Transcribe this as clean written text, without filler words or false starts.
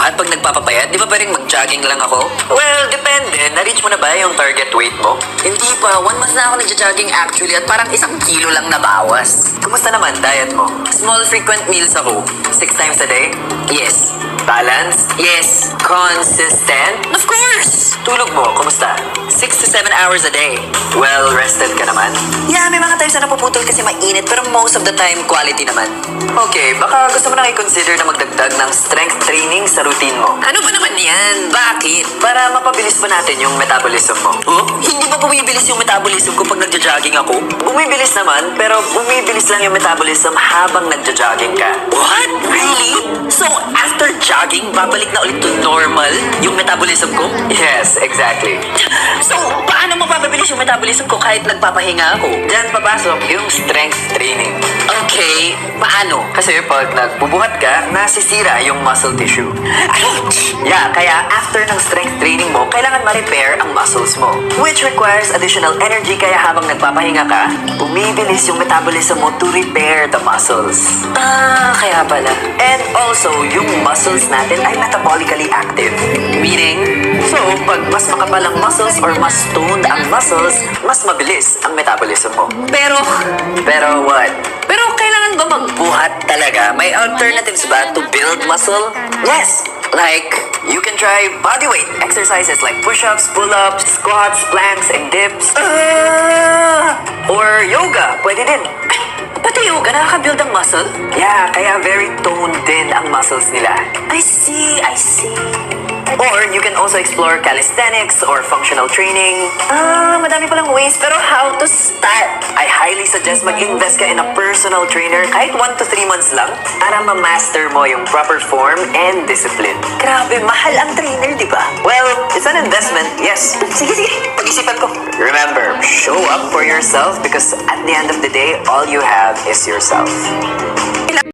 magbuhat pag nagpapapayat? Di ba pwedeng mag-jogging lang ako? Well, depende. Na-reach mo na ba yung target weight mo? Hindi pa. 1 month na ako nagja-jogging actually at parang 1 kilo lang nabawas. Kumusta naman diet mo? Small frequent meals ako. 6 times a day? Yes. Balance? Yes. Consistent? Of course! Tulog mo, kumusta? 6 to 7 hours a day. Well rested ka naman? Yeah, may mga times na napuputol kasi mainit pero most of the time quality naman. Okay, baka gusto mo nang i-consider na magdagdag ng strength training sa routine mo. Ano ba naman yan? Bakit? Para mapabilis pa natin yung metabolism mo. Oh? Hindi ba bumibilis yung metabolism ko pag nagja-jogging ako? Bumibilis naman, pero bumibilis lang yung metabolism habang nagja-jogging ka. What? Really? So, after jogging, babalik na ulit to normal yung metabolism ko? Yes, exactly. So, paano mapapabilis yung metabolism ko kahit nagpapahinga ako? Diyan papasok yung strength training. Okay, paano? Kasi pag nagbubuhat ka, nasisira yung muscle tissue. Ouch! Yeah, kaya after ng strength training mo, kailangan ma-repair ang muscles mo. Which requires additional energy kaya habang nagpapahinga ka, bumibilis yung metabolism mo to repair the muscles. Kaya pala. And also, yung muscles natin ay metabolically active. Meaning, so, pag mas makapal ang muscles or mas toned ang muscles, mas mabilis ang metabolism mo. Pero what? Pero kailangan ba magbuhat talaga? May alternatives ba to build muscle? Yes! Like, you can try bodyweight exercises like push-ups, pull-ups, squats, planks, and dips. Or yoga, pwede din. Pati yoga, nakaka-build ang muscle? Yeah, kaya very toned din ang muscles nila. I see. Or you can also explore calisthenics or functional training. Madami palang ways, pero how to start? I highly suggest mag-invest ka in a personal trainer kahit 1 to 3 months lang para ma-master mo yung proper form and discipline. Grabe, mahal ang trainer, di ba? Well, it's an investment, yes. Sige, pag-isipan ko. Remember, show up for yourself because at the end of the day, all you have is yourself.